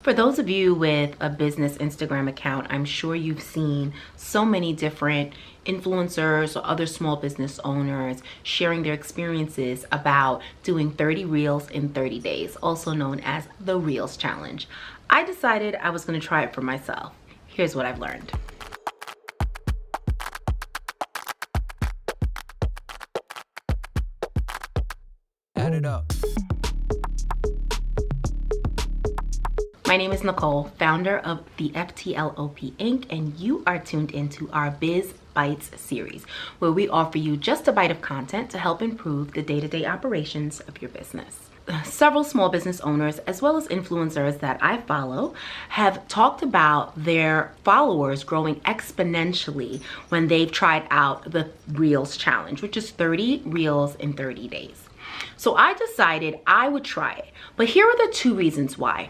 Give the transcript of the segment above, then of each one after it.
For those of you with a business Instagram account, I'm sure you've seen so many different influencers or other small business owners sharing their experiences about doing 30 reels in 30 days, also known as the Reels Challenge. I decided I was going to try it for myself. Here's what I've learned. Add it up. My name is Nicole, founder of the FTLOP Inc., and you are tuned into our Biz Bytes Series, where we offer you just a bite of content to help improve the day-to-day operations of your business. Several small business owners, as well as influencers that I follow, have talked about their followers growing exponentially when they've tried out the Reels Challenge, which is 30 Reels in 30 days. So I decided I would try it, but here are the two reasons why.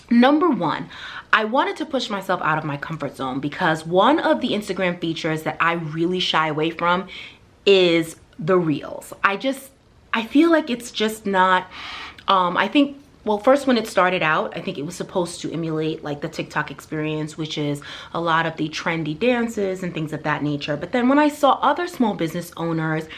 Number one, I wanted to push myself out of my comfort zone because one of the Instagram features that I really shy away from is the Reels. I feel like it's just not, well, first when it started out, I think it was supposed to emulate like the TikTok experience, which is a lot of the trendy dances and things of that nature. But then when I saw other small business owners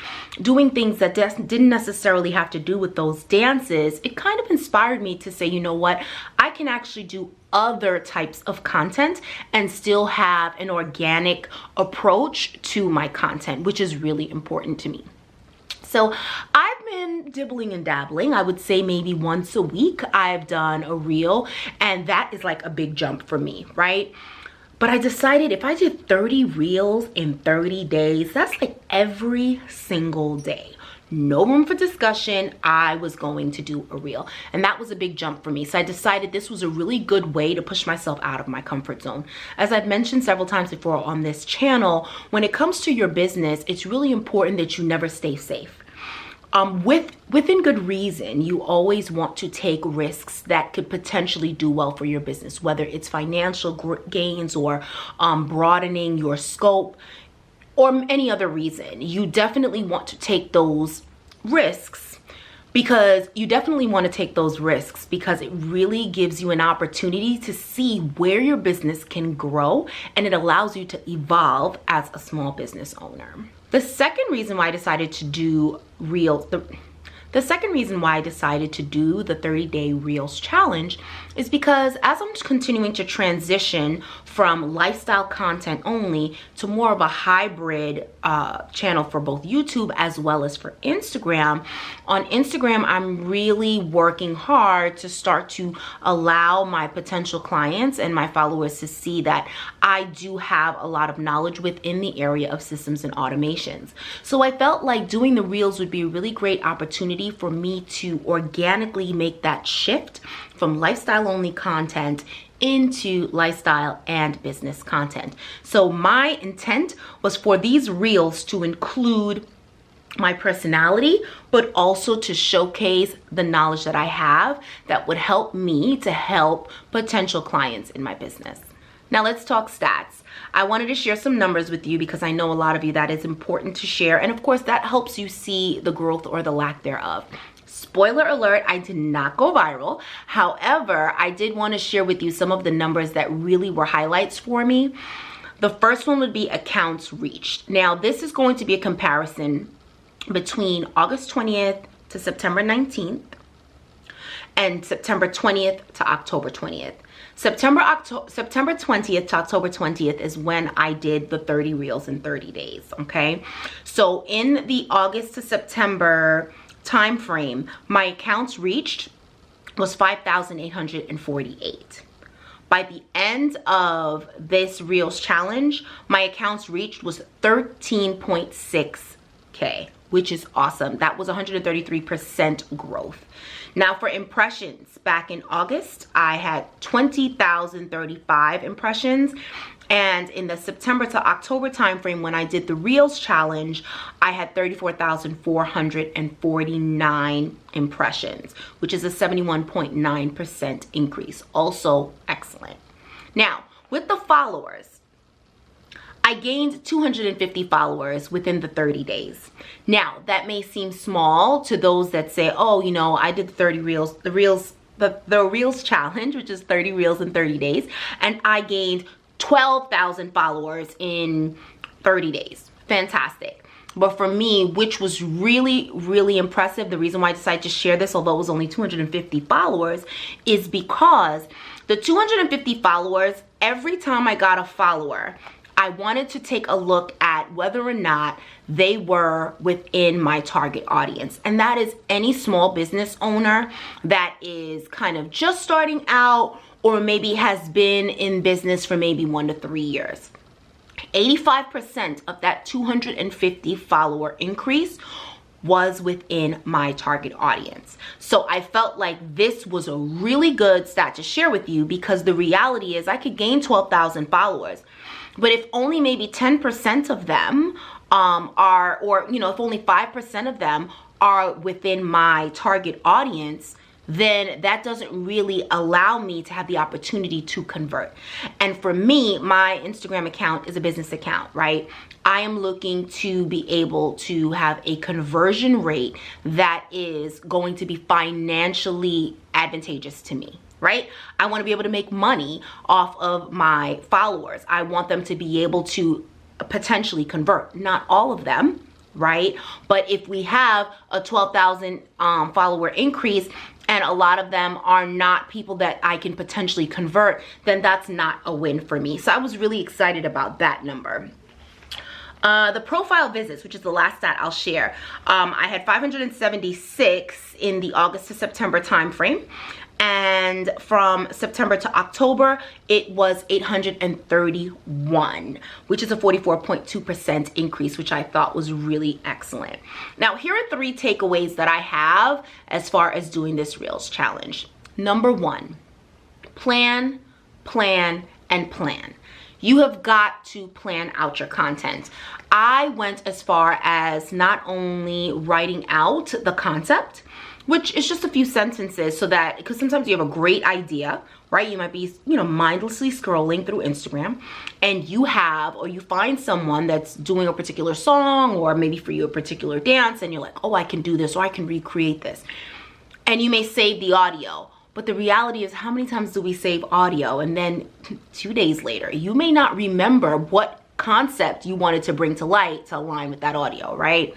doing things that didn't necessarily have to do with those dances, it kind of inspired me to say, you know what, I can actually do other types of content and still have an organic approach to my content, which is really important to me. So I've been dibbling and dabbling. I would say maybe once a week I've done a reel, and that is like a big jump for me, right? But I decided if I did 30 reels in 30 days, that's like every single day. No room for discussion. I was going to do a reel, and that was a big jump for me. So I decided this was a really good way to push myself out of my comfort zone. As I've mentioned several times before on this channel, when it comes to your business, it's really important that you never stay safe. Within good reason, you always want to take risks that could potentially do well for your business, whether it's financial gains or broadening your scope, or any other reason. You definitely want to take those risks because it really gives you an opportunity to see where your business can grow, and it allows you to evolve as a small business owner. The second reason why I decided to do the 30-day Reels Challenge is because as I'm continuing to transition from lifestyle content only to more of a hybrid channel for both YouTube as well as for Instagram. On Instagram, I'm really working hard to start to allow my potential clients and my followers to see that I do have a lot of knowledge within the area of systems and automations. So I felt like doing the Reels would be a really great opportunity for me to organically make that shift from lifestyle only content into lifestyle and business content. So my intent was for these reels to include my personality, but also to showcase the knowledge that I have that would help me to help potential clients in my business. Now let's talk stats. I wanted to share some numbers with you because I know a lot of you that is important to share, and of course that helps you see the growth or the lack thereof. Spoiler alert, I did not go viral. However, I did want to share with you some of the numbers that really were highlights for me. The first one would be accounts reached. Now, this is going to be a comparison between August 20th to September 19th and September 20th to October 20th. September 20th to October 20th is when I did the 30 reels in 30 days, okay? So in the August to September time frame, my accounts reached was 5,848. By the end of this Reels Challenge, my accounts reached was 13.6K, which is awesome. That was 133% growth. Now for impressions, back in August, I had 20,035 impressions. And in the September to October timeframe, when I did the Reels Challenge, I had 34,449 impressions, which is a 71.9% increase. Also excellent. Now, with the followers, I gained 250 followers within the 30 days. Now, that may seem small to those that say, oh, you know, I did the 30 reels. The reels the Reels challenge, which is 30 Reels in 30 days. And I gained 12,000 followers in 30 days. Fantastic. But for me, which was really, really impressive, the reason why I decided to share this, although it was only 250 followers, is because the 250 followers, every time I got a follower, I wanted to take a look at whether or not they were within my target audience. And that is any small business owner that is kind of just starting out or maybe has been in business for maybe 1 to 3 years. 85% of that 250 follower increase was within my target audience. So I felt like this was a really good stat to share with you, because the reality is I could gain 12,000 followers, but if only maybe 10% of them are, or if only 5% of them are within my target audience, then that doesn't really allow me to have the opportunity to convert. And for me, my Instagram account is a business account, right? I am looking to be able to have a conversion rate that is going to be financially advantageous to me, right? I want to be able to make money off of my followers. I want them to be able to potentially convert. Not all of them, right? But if we have a 12,000 follower increase, and a lot of them are not people that I can potentially convert, then that's not a win for me. So I was really excited about that number. The profile visits, which is the last stat I'll share, I had 576 in the August to September timeframe. And from September to October, it was 831, which is a 44.2% increase, which I thought was really excellent. Now, here are 3 takeaways that I have as far as doing this Reels challenge. Number 1, plan, plan, and plan. You have got to plan out your content. I went as far as not only writing out the concept, which is just a few sentences, so that, because sometimes you have a great idea, right? You might be, mindlessly scrolling through Instagram, and you have, or you find someone that's doing a particular song, or maybe for you a particular dance, and you're like, oh, I can do this, or I can recreate this. And you may save the audio. But the reality is, how many times do we save audio? And then 2 days later, you may not remember what concept you wanted to bring to light to align with that audio, right?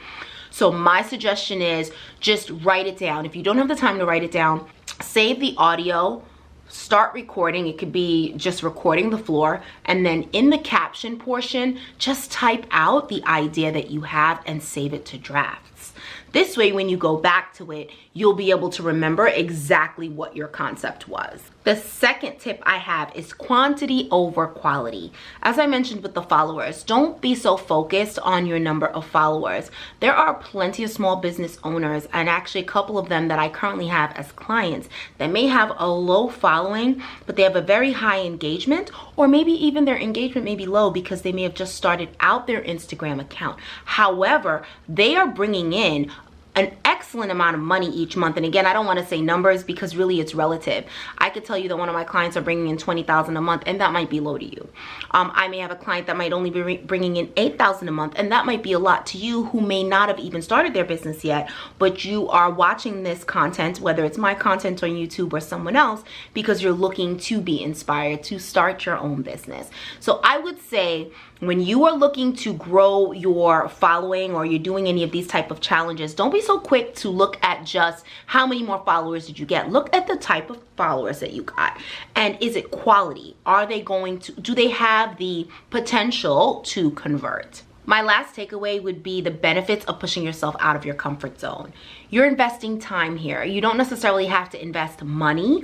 So my suggestion is just write it down. If you don't have the time to write it down, save the audio, start recording. It could be just recording the floor, and then in the caption portion, just type out the idea that you have and save it to drafts. This way, when you go back to it, you'll be able to remember exactly what your concept was. The second tip I have is quantity over quality. As I mentioned with the followers, don't be so focused on your number of followers. There are plenty of small business owners, and actually a couple of them that I currently have as clients, that may have a low following, but they have a very high engagement, or maybe even their engagement may be low because they may have just started out their Instagram account. However, they are bringing in an excellent amount of money each month. And again, I don't want to say numbers because really it's relative. I could tell you that one of my clients are bringing in $20,000 a month, and that might be low to you. I may have a client that might only be bringing in $8,000 a month, and that might be a lot to you, who may not have even started their business yet, but you are watching this content, whether it's my content on YouTube or someone else, because you're looking to be inspired to start your own business. So I would say, when you are looking to grow your following, or you're doing any of these type of challenges, don't be so quick to look at just how many more followers did you get. Look at the type of followers that you got, and is it quality? Are they going to, do they have the potential to convert? My last takeaway would be the benefits of pushing yourself out of your comfort zone. You're investing time here. You don't necessarily have to invest money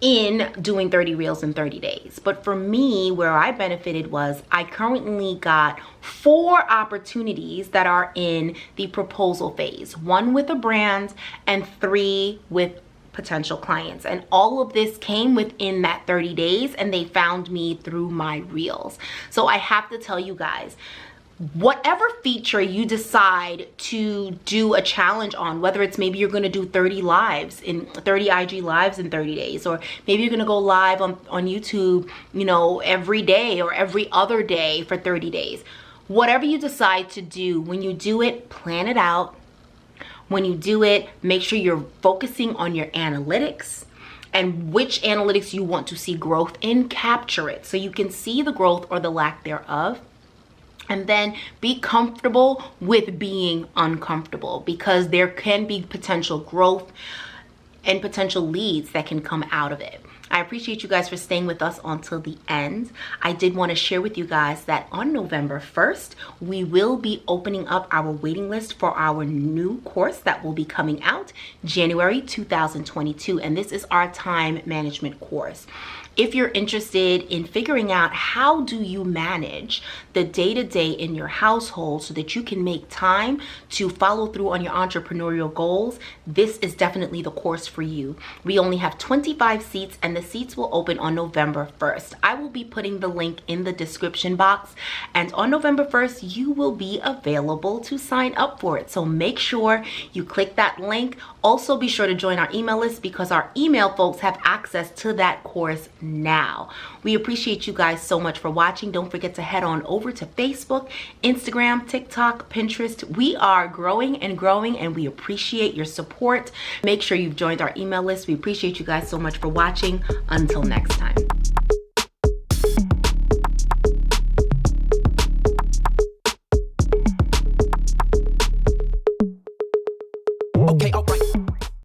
in doing 30 Reels in 30 days. But for me, where I benefited was I currently got 4 opportunities that are in the proposal phase, 1 with a brand and 3 with potential clients. And all of this came within that 30 days, and they found me through my Reels. So I have to tell you guys, whatever feature you decide to do a challenge on, whether it's maybe you're going to do 30 lives in 30 IG lives in 30 days, or maybe you're going to go live on YouTube, every day or every other day for 30 days. Whatever you decide to do, when you do it, plan it out. When you do it, make sure you're focusing on your analytics. and which analytics you want to see growth in, capture it so you can see the growth or the lack thereof. And then be comfortable with being uncomfortable, because there can be potential growth and potential leads that can come out of it. I appreciate you guys for staying with us until the end. I did want to share with you guys that on November 1st, we will be opening up our waiting list for our new course that will be coming out January 2022. And this is our time management course. If you're interested in figuring out how do you manage the day-to-day in your household so that you can make time to follow through on your entrepreneurial goals, this is definitely the course for you. We only have 25 seats and the seats will open on November 1st. I will be putting the link in the description box, and on November 1st, you will be available to sign up for it. So make sure you click that link. Also be sure to join our email list, because our email folks have access to that course now. We appreciate you guys so much for watching. Don't forget to head on over to Facebook, Instagram, TikTok, Pinterest. We are growing and we appreciate your support. Make sure you've joined our email list. We appreciate you guys so much for watching. Until next time.